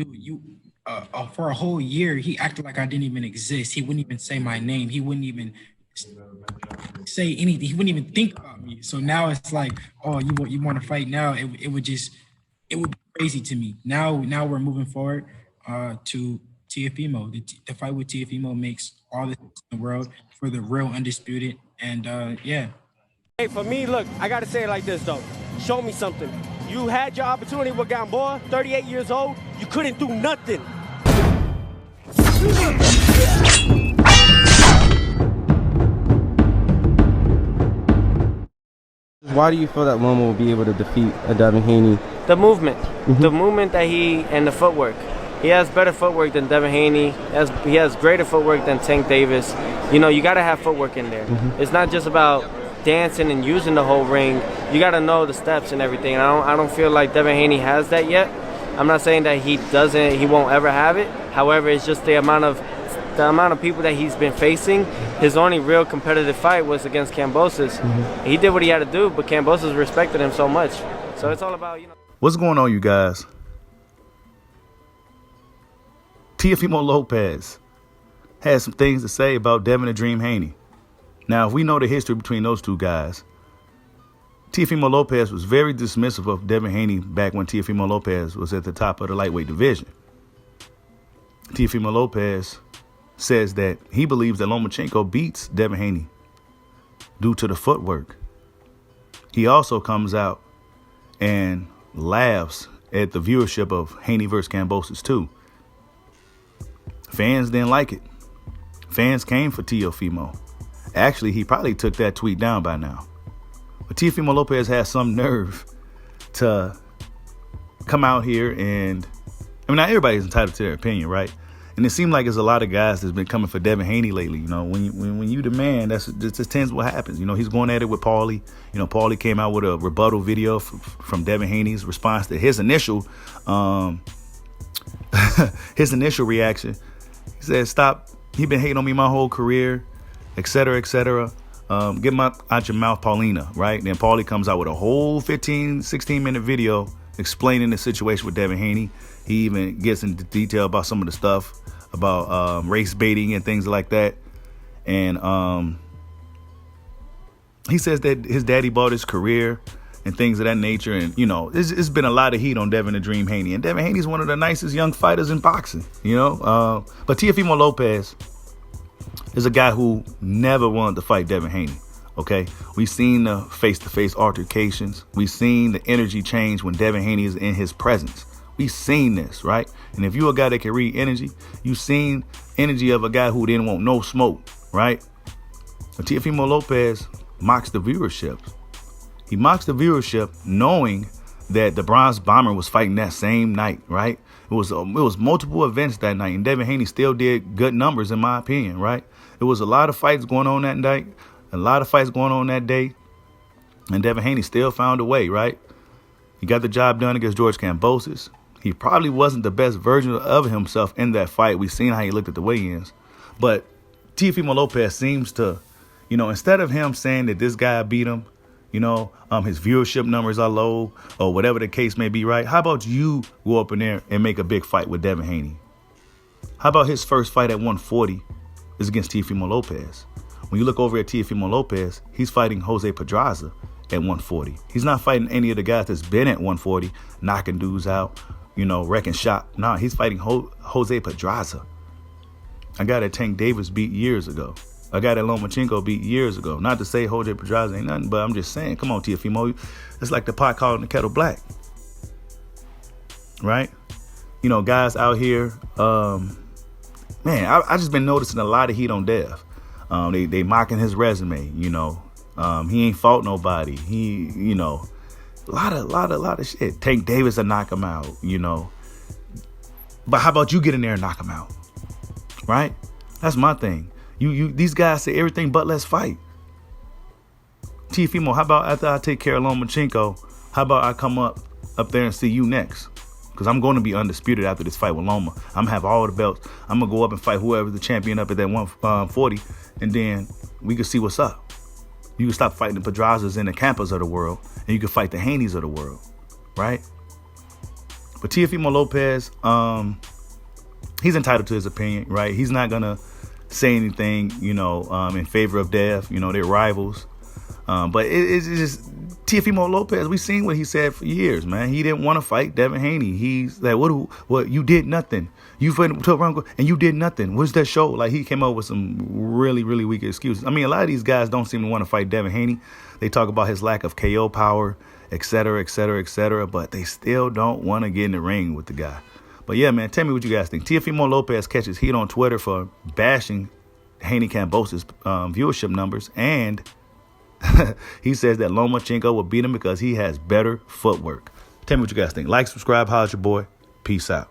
dude, for a whole year, he acted like I didn't even exist. He wouldn't even say my name. He wouldn't even say anything. He wouldn't even think about me. So now it's like, oh, you want to fight now? It would be crazy to me. Now we're moving forward to Teofimo. The fight with Teofimo makes all the sense in the world for the real undisputed. And yeah. Hey, for me, look, I got to say it like this, though. Show me something. You had your opportunity with Gamboa, 38 years old. You couldn't do nothing. Why do you feel that Loma will be able to defeat a Devin Haney? The movement. The movement that and the footwork. He has better footwork than Devin Haney. He has greater footwork than Tank Davis. You know, you got to have footwork in there. It's not just about dancing and using the whole ring. You got to know the steps and everything. I don't feel like Devin Haney has that yet. I'm not saying that he won't ever have it. However, it's just the amount of people that he's been facing. His only real competitive fight was against Kambosos. He did what he had to do, but Kambosos respected him so much. So it's all about, you know. What's going on, you guys? Teofimo Lopez has some things to say about Devin the Dream Haney. Now, if we know the history between those two guys, Teofimo Lopez was very dismissive of Devin Haney back when Teofimo Lopez was at the top of the lightweight division. Teofimo Lopez says that he believes that Lomachenko beats Devin Haney due to the footwork. He also comes out and laughs at the viewership of Haney versus Kambosos too. Fans didn't like it. Fans came for Teofimo. Actually, he probably took that tweet down by now. But Teofimo Lopez has some nerve to come out here and, I mean, not everybody's entitled to their opinion, right? And it seemed like there's a lot of guys that's been coming for Devin Haney lately. You know, when you demand, that's just tends what happens. You know, he's going at it with Paulie. You know, Paulie came out with a rebuttal video from Devin Haney's response to his initial reaction. He said, "Stop. He been hating on me my whole career, et cetera, et cetera. Get him out your mouth, Paulina." Right? Then Paulie comes out with a whole 15, 16-minute video explaining the situation with Devin Haney. He even gets into detail about some of the stuff about race baiting and things like that. And he says that his daddy bought his career and things of that nature. And, you know, it's been a lot of heat on Devin the Dream Haney. And Devin Haney's one of the nicest young fighters in boxing, you know. But Teofimo Lopez is a guy who never wanted to fight Devin Haney. Okay, we've seen the face-to-face altercations. We've seen the energy change when Devin Haney is in his presence. We've seen this, right? And if you're a guy that can read energy, you've seen energy of a guy who didn't want no smoke, right? But Teofimo Lopez mocks the viewership. He mocks the viewership knowing that the Bronze Bomber was fighting that same night, right? It was multiple events that night, and Devin Haney still did good numbers, in my opinion, right? There was a lot of fights going on that night, a lot of fights going on that day, and Devin Haney still found a way, right? He got the job done against George Kambosos. He probably wasn't the best version of himself in that fight. We've seen how he looked at the weigh-ins. But Teofimo Lopez seems to, you know, instead of him saying that this guy beat him, you know, his viewership numbers are low or whatever the case may be, right? How about you go up in there and make a big fight with Devin Haney? How about his first fight at 140 is against Teofimo Lopez? When you look over at Teofimo Lopez, he's fighting Jose Pedraza at 140. He's not fighting any of the guys that's been at 140, knocking dudes out, you know, wrecking shop. Nah, he's fighting Jose Pedraza. A guy that Tank Davis beat years ago. A guy that Lomachenko beat years ago. Not to say Jose Pedraza ain't nothing, but I'm just saying, come on, Teofimo. It's like the pot calling the kettle black. Right? You know, guys out here, man, I just been noticing a lot of heat on Dev. They mocking his resume, you know. He ain't fought nobody. He, you know, a lot of shit. Tank Davis to knock him out, you know. But how about you get in there and knock him out? Right? That's my thing. These guys say everything but let's fight. Teofimo, how about after I take care of Lomachenko, how about I come up there and see you next? Because I'm going to be undisputed after this fight with Loma. I'm going to have all the belts. I'm going to go up and fight whoever's the champion up at that 140, and then we can see what's up. You can stop fighting the Pedrazas and the Campas of the world, and you can fight the Haneys of the world, right? But Teofimo Lopez, he's entitled to his opinion, right? He's not going to say anything, in favor of Dev. They're rivals. But it's just Teofimo Lopez. We've seen what he said for years, man. He didn't want to fight Devin Haney. He's like, what? You did nothing. You fought around and you did nothing. What's that show? Like, he came up with some really, really weak excuses. I mean, a lot of these guys don't seem to want to fight Devin Haney. They talk about his lack of KO power, et cetera, et cetera, et cetera. But they still don't want to get in the ring with the guy. But yeah, man, tell me what you guys think. Teofimo Lopez catches heat on Twitter for bashing Haney Kambo's viewership numbers, and he says that Lomachenko will beat him because he has better footwork. Tell me what you guys think. Like, subscribe, holla at your boy. Peace out.